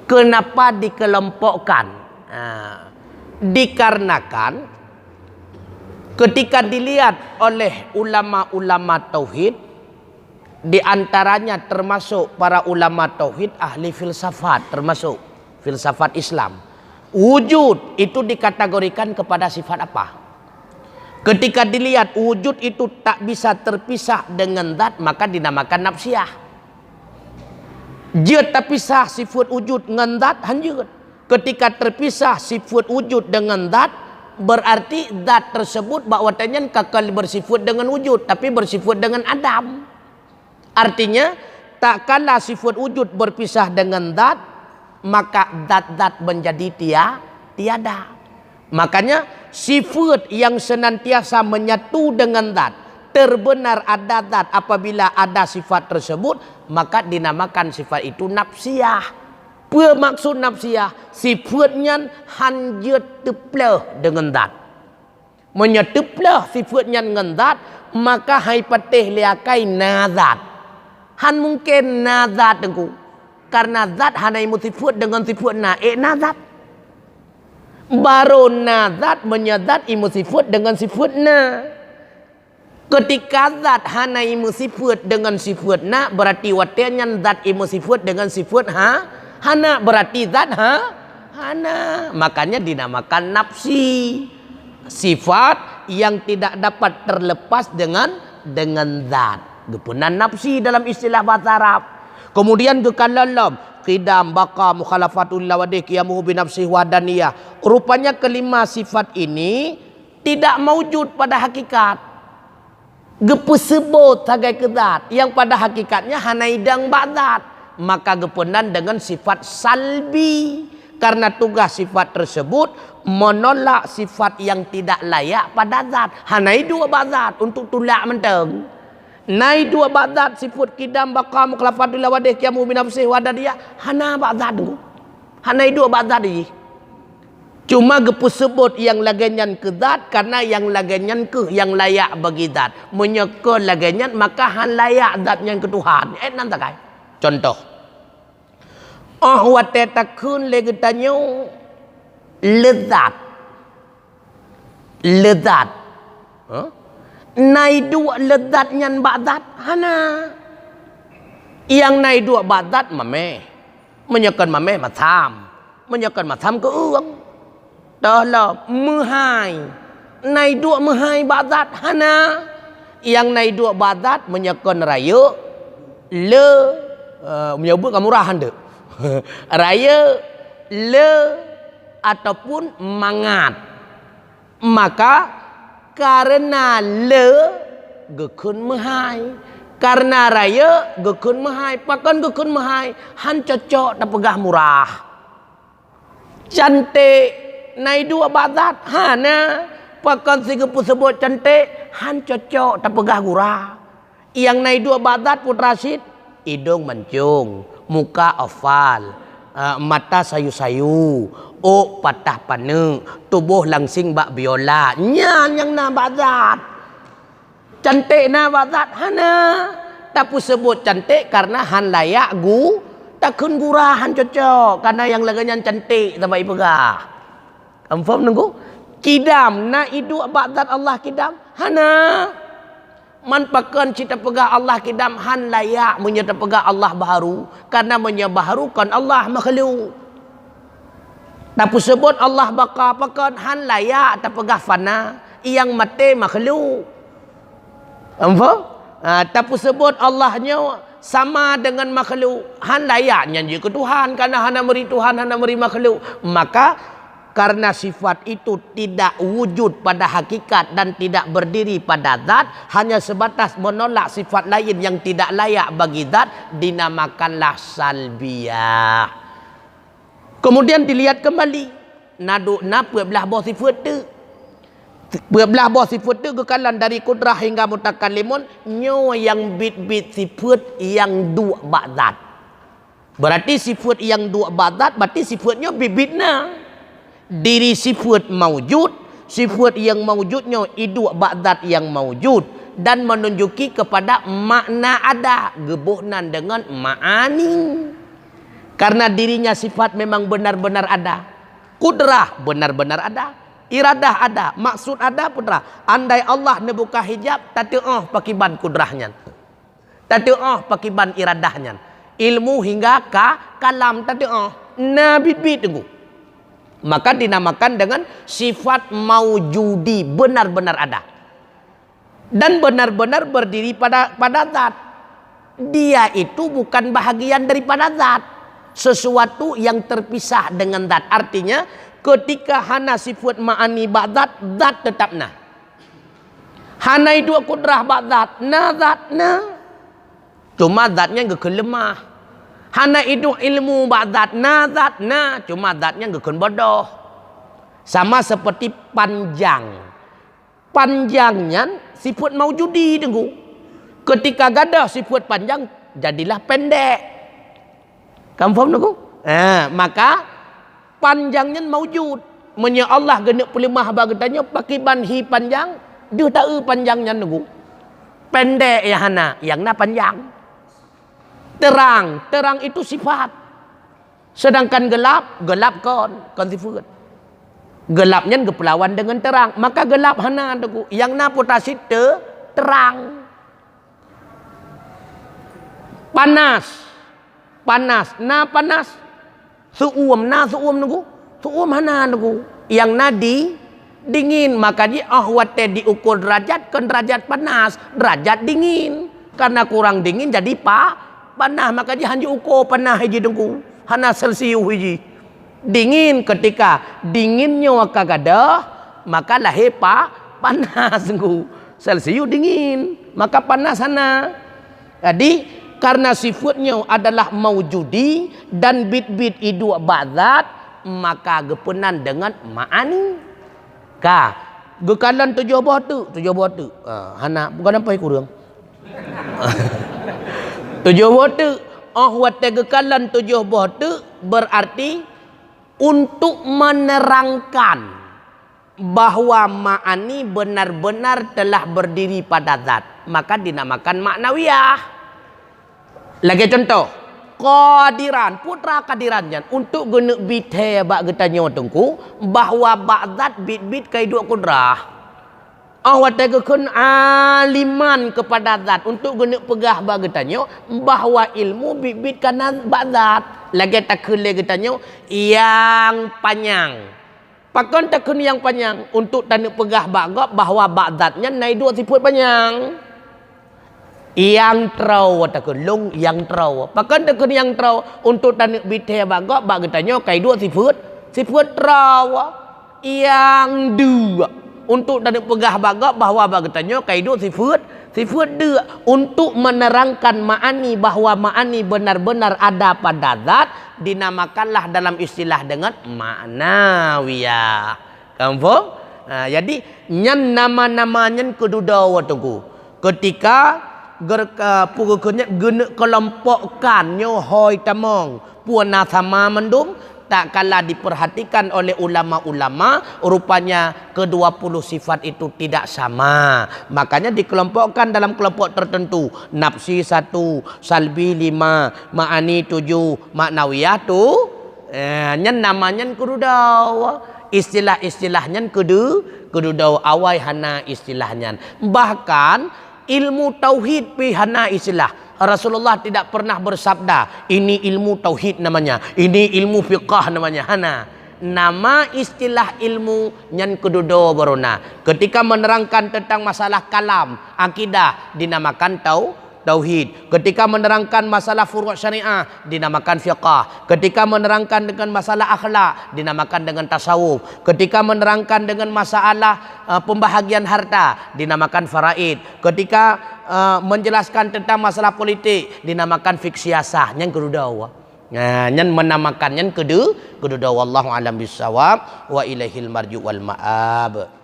Kenapa dikelompokkan? Dikarenakan ketika dilihat oleh ulama-ulama tauhid, di antaranya termasuk para ulama tauhid ahli filsafat, termasuk filsafat Islam, wujud itu dikategorikan kepada sifat apa? Ketika dilihat wujud itu tak bisa terpisah dengan zat, maka dinamakan nafsiyah. Dia terpisah sifat wujud dengan zat, hanjut. Ketika terpisah sifat wujud dengan zat, berarti zat tersebut bakwatanya kakal bersifat dengan wujud, tapi bersifat dengan adam. Artinya takkanlah sifat wujud berpisah dengan zat, maka zat-zat menjadi tiada. Makanya sifat yang senantiasa menyatu dengan zat, terbenar ada zat apabila ada sifat tersebut, maka dinamakan sifat itu nafsiyah. Apa maksud nafsiyah? Sifatnya hanya teplah dengan zat. Menyeteplah sifatnya dengan zat, maka hai patih liakai nazat. Han mungkin nazat tengku. Karena zat hanai sifat dengan sifat nazat. Baru nazat menyazat imu sifat dengan sifat Ketika zat hana imu sifat dengan sifat berarti watenya zat imu sifat dengan sifat hana, berarti zat hana. Makanya dinamakan nafsi, sifat yang tidak dapat terlepas dengan zat. Gepunan nafsi dalam istilah bahasa Arab. Kemudian kekalalom qidam baqa mukhalafatul lawadih qiyamuhu bi nafsihi wadaniyah. Rupanya kelima sifat ini tidak maujud pada hakikat. Gepu sebut sebagai kezat yang pada hakikatnya hanaidang ba'zat, maka gepunan dengan sifat salbi, karena tugas sifat tersebut menolak sifat yang tidak layak pada zat. Hanai dua ba'zat untuk tulak menteng. Nai dua ba'zat sifat qidam baqa mukhalafatul lawadih qiyamuhu bi nafsihi wadaniyah. Hana ba'zat tu. Hanai dua ba'zat ni. Cuma gepu sebut yang lagenyan ke zat karena yang lagenyan ke yang layak bagi zat. Menyeka lagenyan maka han layak zatnya ke Tuhan. Nanti kai. Contoh. Wate takun legetanyo lezat. Lezat. Nai dua lezatnya ba'zat hana. Yang nai dua ba'zat mameh. Menyekan mameh matam. Menyekan matam ke uang. Dah lah mehai. Nai dua mehai ba'zat hana. Yang nai dua ba'zat menyekon raya le menyebut kemurahan dek. Raya le ataupun mangat. Maka karena le gekun mehai, karena raya gekun mehai, pakan gekun mehai han cocok tak pegah murah. Cantik nai dua ba'zat hana, pakan si gepu sebut cantik han cocok tak pegah gurah. Yang nai dua ba'zat pun Rashid, hidung mancung, muka oval, mata sayu-sayu, patah pane, tubuh langsing bak biola. Nyan yang na ba'zat cantik na ba'zat hana, tapi sebut cantik karena han layak takun gurah han cocok, karena yang lagannya cantik tak baik pegah. Faham nunggu? Kidam na idu ba'zat Allah kidam hana. Man pakan cita pegah Allah kidam han layak menyata pegah Allah baharu, karena menyabaharukan Allah makhluk. Tapi sebut Allah baka pakan han layak tak pegah fana yang mati makhluk. Faham? Tapi sebut Allahnya sama dengan makhluk, han layaknya je ke Tuhan, karena hana meri Tuhan hana meri makhluk. Maka karena sifat itu tidak wujud pada hakikat dan tidak berdiri pada zat, hanya sebatas menolak sifat lain yang tidak layak bagi zat, dinamakanlah salbiyah. Kemudian dilihat kembali naduk napa belah bawah sifat tu. Belah bawah sifat tu kekalan dari kudrah hingga mutakallimun, nyo yang bit-bit sifat yang dua ba'zat. Berarti sifat yang dua ba'zat berarti sifatnya bibitna. Diri sifat maujud, sifat yang maujudnya idu ba'zat yang maujud, dan menunjuki kepada makna ada, gebuhnan dengan ma'ani. Karena dirinya sifat memang benar-benar ada. Kudrah benar-benar ada. Iradah ada. Maksud ada putra. Andai Allah nebuka hijab, tati'ah pakiban kudrahnya. Tati'ah pakiban iradahnya. Ilmu hingga kalam tati'ah. Bit-bit tunggu. Maka dinamakan dengan sifat maujudi, benar-benar ada. Dan benar-benar berdiri pada zat. Dia itu bukan bahagian daripada zat. Sesuatu yang terpisah dengan zat. Artinya ketika hana sifat ma'ani ba'zat, zat tetap nah. Hana itu kudrah ba'zat, zat nah. Cuma zatnya enggak kelemah. Hana itu ilmu ba'zat, zat nah. Cuma zatnya enggak bodoh. Sama seperti panjang. Panjangnya sifat maujudi tunggu. Ketika gadah sifat panjang, jadilah pendek. Kamu faham tunggu? Maka panjangnya maujud. Menya Allah genek pelimah bagetanya pakai banhi panjang, dia tahu panjangnya tunggu. Pendek ya hana, yang na panjang. Terang itu sifat. Sedangkan gelap kon sifat. Gelapnya kepelawan dengan terang. Maka gelap hana tunggu. Yang na putasi terang. Panas. Na panas. Suum tunggu. Suum hana tunggu. Yang na dingin. Makanya ahwate diukur derajat kan derajat panas. Derajat dingin. Karena kurang dingin jadi panas. Makanya hanya ukur panas hiji tunggu. Hana Celsius hiji. Dingin, ketika dinginnya kagada, maka lahir panas tunggu. Celsius dingin, maka panas sana. Jadi karena sifatnya adalah maujudi dan bit-bit idu ba'zat, maka gepenan dengan ma'ani. Gekalan tujuh batu. Hana bukan apa kurang. Tujuh batu. Wate gekalan tujuh batu berarti untuk menerangkan bahwa ma'ani benar-benar telah berdiri pada zat, maka dinamakan maknawiyah. Lagi contoh, qadiran, putra kadirannya untuk guna bithe bak getanya tungku bahwa ba'zat bit-bit kaidu kudrah. Awat tegakun aliman kepada zat untuk guna pegah bak getanya bahwa ilmu bit-bit kana ba'zat. Lagi takun lagi tanya yang panjang. Pakon takun yang panjang untuk tanda pegah bagap bahwa ba'zatnya naik dua sifat panjang. Yang terau takun long yang terau. Pakon takun yang terau untuk tanda bithe bagap bagi tanya kai dua sifat terau. Yang dua untuk tanda pegah bagap bahwa bagi tanya kai dua sifat dua untuk menerangkan ma'ani bahwa ma'ani benar-benar ada pada zat, dinamakanlah dalam istilah dengan ma'nawiyah. Kamu faham? Jadi nyan nama-namanya kedudawa tunggu. Ketika pugukunya guna kelompokkan nyohoi tamong puana sama mendum, tak kala diperhatikan oleh ulama-ulama, rupanya ke-20 sifat itu tidak sama. Makanya dikelompokkan dalam kelompok tertentu. Nafsi 1, salbi 5, ma'ani 7, maknawiyah tu. Namanya kududaw. Istilah-istilahnya kududaw awai hana istilahnya. Bahkan ilmu tauhid pi hana istilah. Rasulullah tidak pernah bersabda ini ilmu tauhid namanya, ini ilmu fiqah namanya. Hana nama istilah ilmu nyan kedudo barona. Ketika menerangkan tentang masalah kalam, akidah dinamakan tauhid. Ketika menerangkan masalah furu' syariah dinamakan fiqah. Ketika menerangkan dengan masalah akhlak dinamakan dengan tasawuf. Ketika menerangkan dengan masalah pembahagian harta dinamakan faraid. Ketika menjelaskan tentang masalah politik dinamakan fiqh siasah. Yang kedua yang menamakan yang kedua wallahu alam bisawab wa ilaihil marju wal ma'ab.